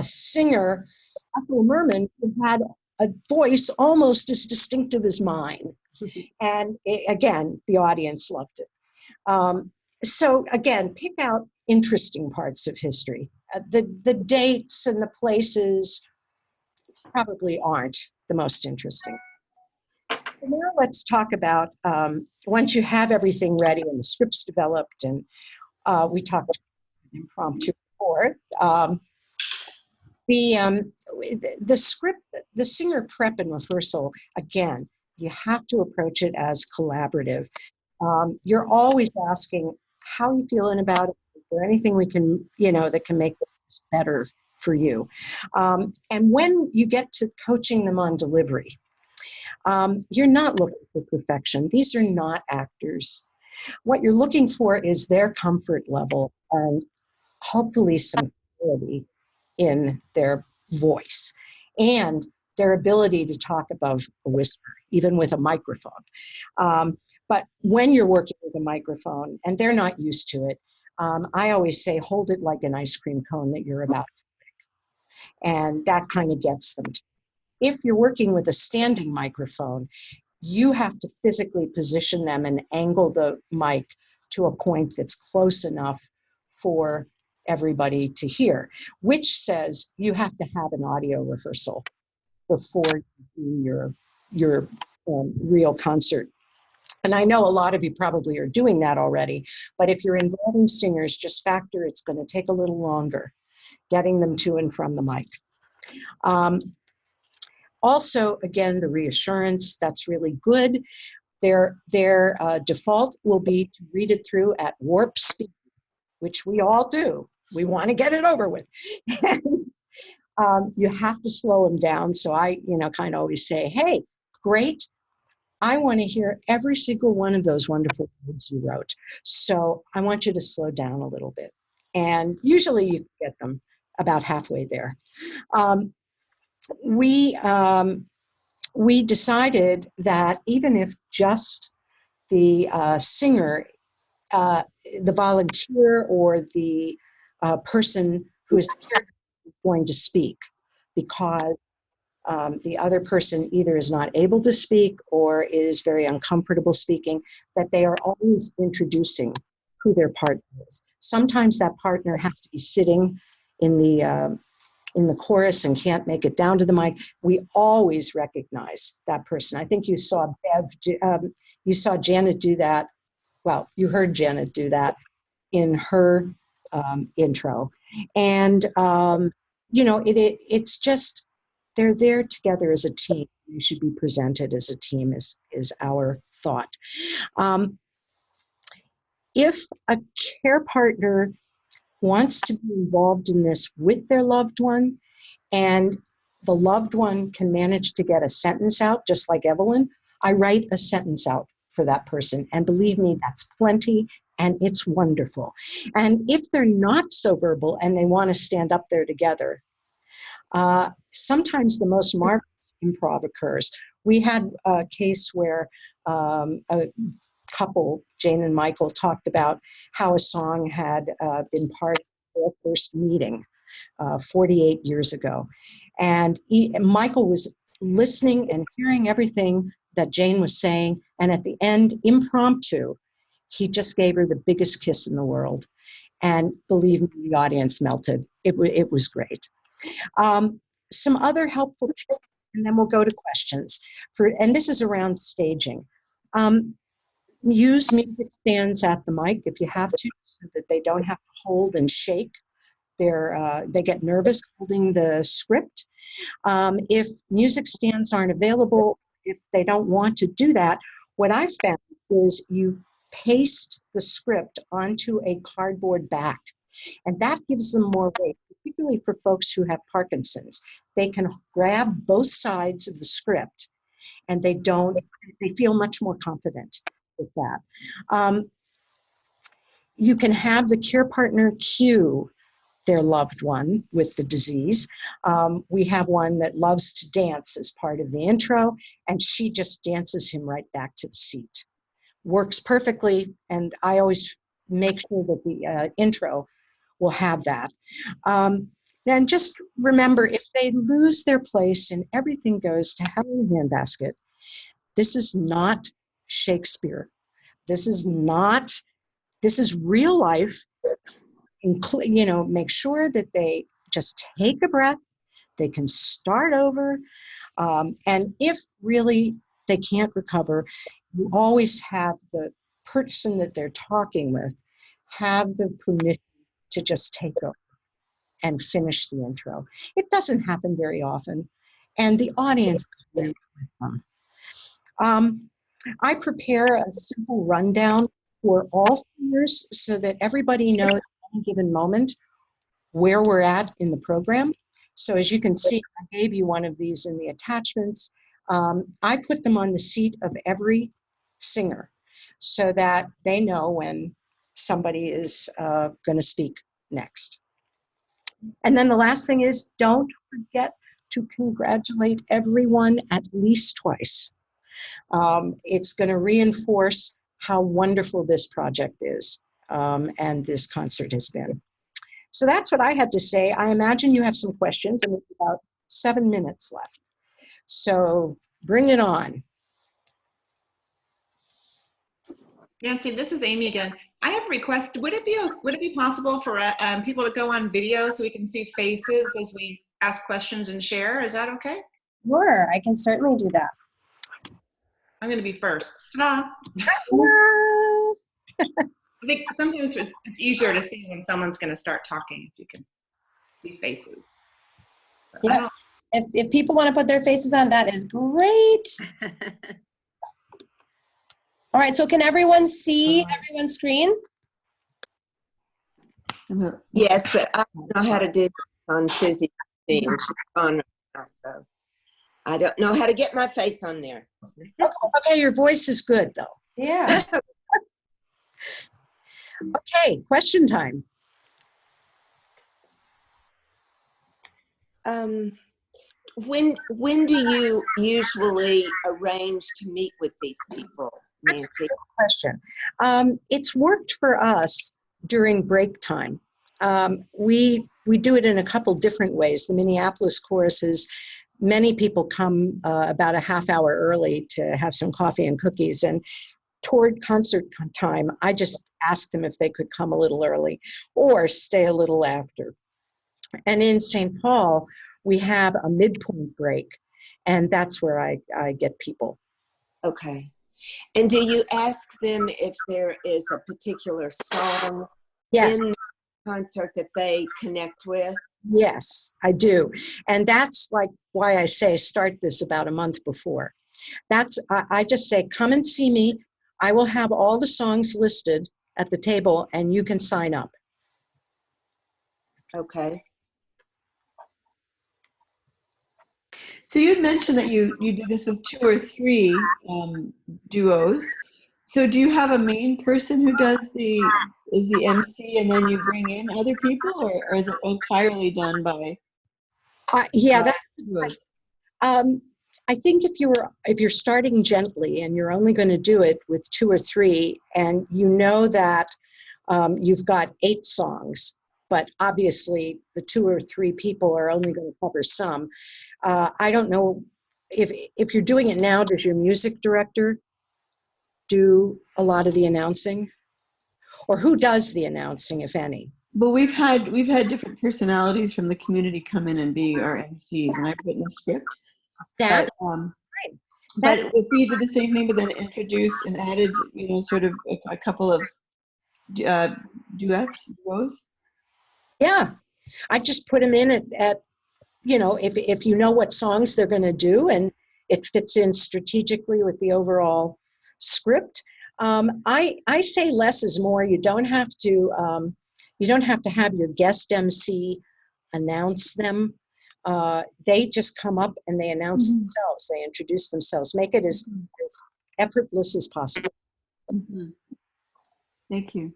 singer, Ethel Merman, who had a voice almost as distinctive as mine. And again, the audience loved it. So again, pick out interesting parts of history. The dates and the places probably aren't the most interesting. Now let's talk about, once you have everything ready and the script's developed, and we talked impromptu before, the script, the singer prep and rehearsal, again, you have to approach it as collaborative. You're always asking, how are you feeling about it? Is there anything we can, that can make this better for you? And when you get to coaching them on delivery, you're not looking for perfection. These are not actors. What you're looking for is their comfort level and hopefully some quality in their voice and their ability to talk above a whisper, even with a microphone. But when you're working with a microphone and they're not used to it, I always say, hold it like an ice cream cone that you're about to break. And that kind of gets them to. If you're working with a standing microphone, you have to physically position them and angle the mic to a point that's close enough for everybody to hear, which says you have to have an audio rehearsal before you do your real concert. And I know a lot of you probably are doing that already, but if you're involving singers, just factor it's going to take a little longer getting them to and from the mic. Also, again, the reassurance, that's really good. Their default will be to read it through at warp speed, which we all do. We want to get it over with. You have to slow them down. So I, kind of always say, hey, great. I want to hear every single one of those wonderful words you wrote. So I want you to slow down a little bit. And usually you get them about halfway there. We decided that even if just the singer, the volunteer, or the person who is going to speak, because the other person either is not able to speak or is very uncomfortable speaking, that they are always introducing who their partner is. Sometimes that partner has to be sitting in the chorus and can't make it down to the mic. We always recognize that person. I think you saw Janet do that. Well, you heard Janet do that in her intro. And, it's just, they're there together as a team. They should be presented as a team is our thought. If a care partner wants to be involved in this with their loved one, and the loved one can manage to get a sentence out, just like Evelyn, I write a sentence out for that person. And believe me, that's plenty, and it's wonderful. And if they're not so verbal and they want to stand up there together, sometimes the most marvelous improv occurs. We had a case where a couple, Jane and Michael, talked about how a song had been part of their first meeting 48 years ago. And Michael was listening and hearing everything that Jane was saying. And at the end, impromptu, he just gave her the biggest kiss in the world. And believe me, the audience melted. It was great. Some other helpful tips, and then we'll go to questions. And this is around staging. Use music stands at the mic if you have to, so that they don't have to hold and shake. They get nervous holding the script. If music stands aren't available, if they don't want to do that, what I found is you paste the script onto a cardboard back, and that gives them more weight, particularly for folks who have Parkinson's. They can grab both sides of the script, and they feel much more confident with that. You can have the care partner cue their loved one with the disease. We have one that loves to dance as part of the intro, and she just dances him right back to the seat. Works perfectly, and I always make sure that the intro will have that. And just remember, if they lose their place and everything goes to hell in a handbasket, this is not Shakespeare. This is real life. Make sure that they just take a breath. They can start over. And if really they can't recover, you always have the person that they're talking with have the permission to just take over and finish the intro. It doesn't happen very often, and the audience is really fun. I prepare a simple rundown for all singers so that everybody knows at any given moment where we're at in the program. So as you can see, I gave you one of these in the attachments. I put them on the seat of every singer so that they know when somebody is going to speak next. And then the last thing is, don't forget to congratulate everyone at least twice. It's going to reinforce how wonderful this project is and this concert has been. So that's what I had to say. I imagine you have some questions, and we have about 7 minutes left. So bring it on. Nancy, this is Amy again. I have a request. Would it be possible for people to go on video so we can see faces as we ask questions and share? Is that okay? Sure, I can certainly do that. I'm going to be first. Ta-da! I think sometimes it's easier to see when someone's going to start talking if you can see faces. Yeah. If people want to put their faces on, that is great. All right, so can everyone see everyone's screen? Yes, but I don't know how to do it on Susie's screen. She's on right now, so I don't know how to get my face on there. Okay, your voice is good though. Yeah. Okay, question time. When do you usually arrange to meet with these people, Nancy? That's a good question. It's worked for us during break time. We do it in a couple different ways. The Minneapolis choruses, many people come about a half hour early to have some coffee and cookies, and toward concert time, I just asked them if they could come a little early or stay a little after. And in St. Paul, we have a midpoint break, and that's where I get people. Okay. And do you ask them if there is a particular song Yes. in the concert that they connect with? Yes, I do. And that's like why I say start this about a month before. I just say, come and see me. I will have all the songs listed at the table and you can sign up. Okay. So you had mentioned that you do this with 2 or 3 duos. So do you have a main person who is the MC and then you bring in other people, or is it entirely done by Yeah, duos? I think if you're starting gently and you're only going to do it with 2 or 3, and you know that you've got 8 songs, but obviously the 2 or 3 people are only going to cover some. I don't know if you're doing it now, does your music director do a lot of the announcing? Or who does the announcing, if any? Well, we've had different personalities from the community come in and be our MCs, and I've written a script. That's But it would be the same thing, but then introduced and added, sort of a couple of duos. Yeah, I just put them in at if you know what songs they're going to do and it fits in strategically with the overall script. I say less is more. You don't have to have your guest MC announce them. They just come up and they announce themselves. They introduce themselves. Make it as effortless as possible. Mm-hmm. Thank you.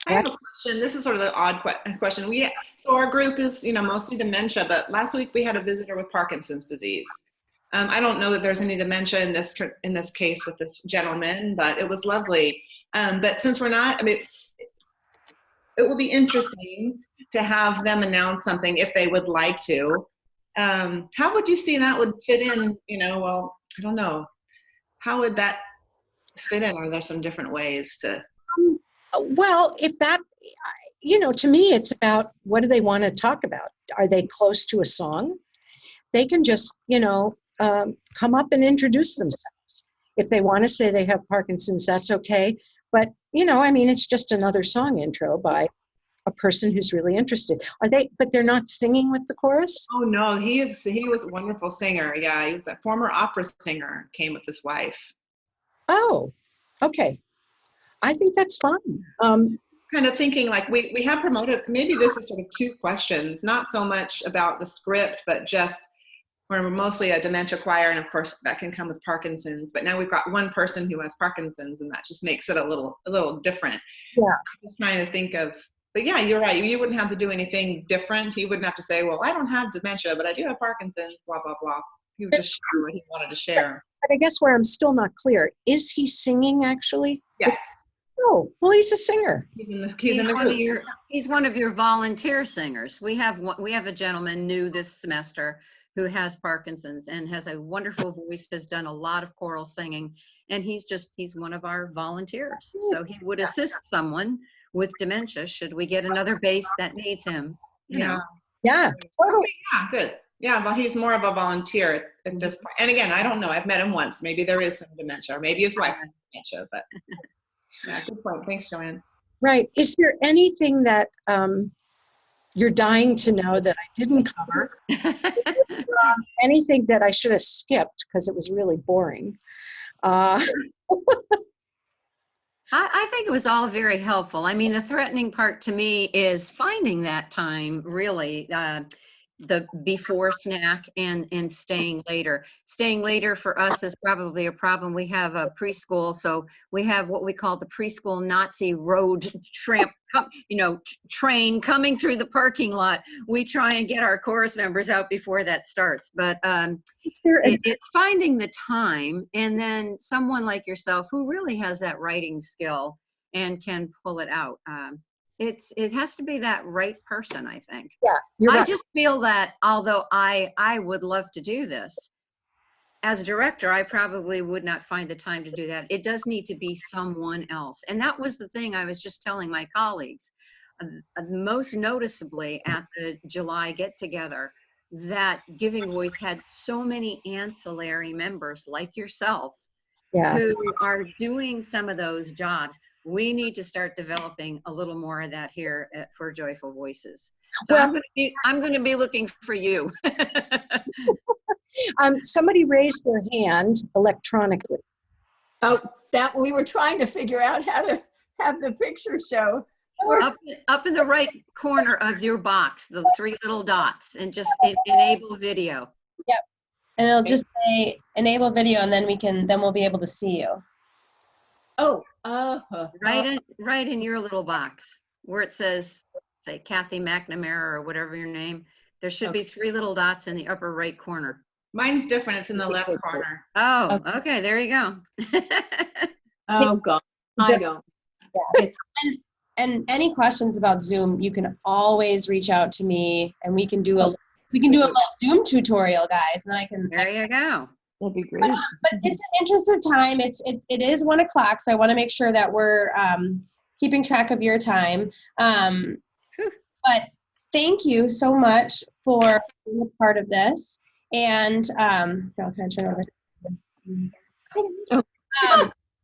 I have a question. This is sort of an odd question. So our group is, mostly dementia, but last week we had a visitor with Parkinson's disease. I don't know that there's any dementia in this case with this gentleman, but it was lovely. But since we're not, it would be interesting to have them announce something if they would like to. How would you see that would fit in? Well, I don't know. How would that fit in? Are there some different ways to? Well, if that, to me, it's about what do they want to talk about? Are they close to a song? They can just, come up and introduce themselves. If they want to say they have Parkinson's, that's okay. But, it's just another song intro by a person who's really interested. But they're not singing with the chorus? Oh, no, he was a wonderful singer. Yeah, he was a former opera singer, came with his wife. Oh, okay. I think that's fine. Kind of thinking like we have promoted, maybe this is sort of 2 questions, not so much about the script, but just we're mostly a dementia choir, and of course that can come with Parkinson's, but now we've got one person who has Parkinson's, and that just makes it a little different. Yeah. I'm just trying to think of, but yeah, you're right. You wouldn't have to do anything different. He wouldn't have to say, well, I don't have dementia, but I do have Parkinson's, blah, blah, blah. He would just share what he wanted to share. But I guess where I'm still not clear, is he singing actually? Yes. Oh, well, he's a singer. He's one of your volunteer singers. We have a gentleman new this semester who has Parkinson's and has a wonderful voice, has done a lot of choral singing, and he's one of our volunteers. So he would assist someone with dementia should we get another bass that needs him. Yeah. Totally. Yeah, good. Yeah, well, he's more of a volunteer at this point. And again, I don't know. I've met him once. Maybe there is some dementia, or maybe his wife has dementia, but yeah, good point. Thanks, Joanne. Right. Is there anything that you're dying to know that I didn't cover? Anything that I should have skipped because it was really boring? I think it was all very helpful. I mean, the threatening part to me is finding that time, really, the before snack and staying later. Staying later for us is probably a problem. We have a preschool, so we have what we call the preschool Nazi road tramp, train coming through the parking lot. We try and get our chorus members out before that starts, but it's finding the time, and then someone like yourself who really has that writing skill and can pull it out. It has to be that right person, I think. Yeah, you're right. I just feel that although I would love to do this, as a director, I probably would not find the time to do that. It does need to be someone else. And that was the thing I was just telling my colleagues, most noticeably at the July get-together, that Giving Voice had so many ancillary members like yourself Yeah. who are doing some of those jobs. We need to start developing a little more of that here for Joyful Voices. So Well- I'm going to be looking for you. Somebody raised their hand electronically. Oh, that we were trying to figure out how to have the picture show. Up in the right corner of your box, the 3 little dots, and just enable video. Yep. And it'll just say enable video, and then we'll be able to see you. Oh, Right in your little box where it says, say, Kathy McNamara or whatever your name. There should be 3 little dots in the upper right corner. Mine's different. It's in the left corner. Oh, okay. There you go. oh God, I don't. Yeah. And any questions about Zoom, you can always reach out to me, and we can do a little Zoom tutorial, guys. And There you go. That'd be great. But it's an interest of time. It is 1 o'clock, so I want to make sure that we're keeping track of your time. But thank you so much for being a part of this. And I'll kind of turn over.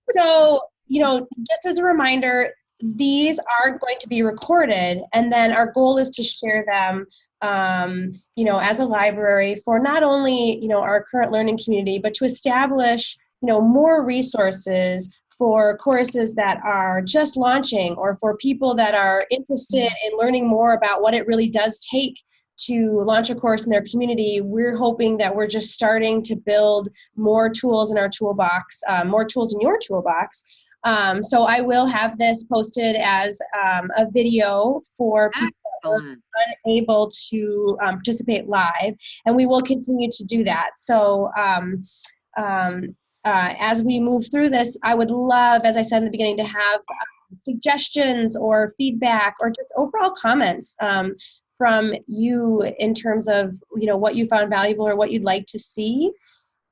So, just as a reminder, these are going to be recorded, and then our goal is to share them, as a library for not only, our current learning community, but to establish, more resources for courses that are just launching, or for people that are interested in learning more about what it really does take to launch a course in their community. We're hoping that we're just starting to build more tools in our toolbox, more tools in your toolbox. So I will have this posted as a video for people that are unable to participate live, and we will continue to do that. So as we move through this, I would love, as I said in the beginning, to have suggestions or feedback or just overall comments from you in terms of what you found valuable or what you'd like to see.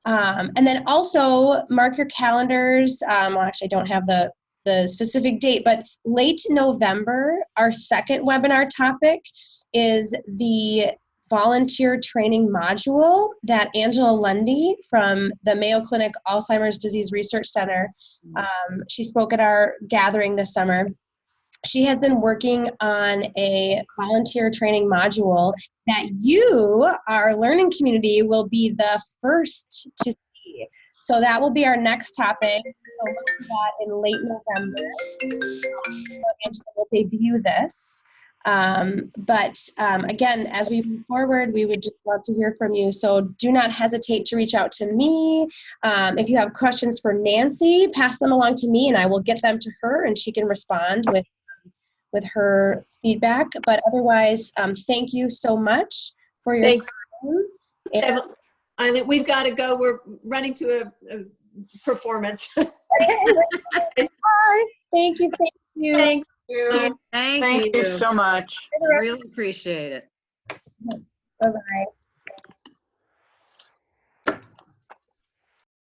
And then also mark your calendars. Well, actually, I don't have the specific date, but late November, our second webinar topic is the volunteer training module that Angela Lundy from the Mayo Clinic Alzheimer's Disease Research Center, she spoke at our gathering this summer. She has been working on a volunteer training module that you, our learning community, will be the first to see. So that will be our next topic. We'll look at that in late November. Angela will debut this. But again, as we move forward, we would just love to hear from you. So do not hesitate to reach out to me. If you have questions for Nancy, pass them along to me, and I will get them to her, and she can respond with her feedback. But otherwise, thank you so much for your time. And I think we've got to go. We're running to a performance. Bye. Thank you. Thank you. Thanks. Thank you so much. Really appreciate it. Bye-bye.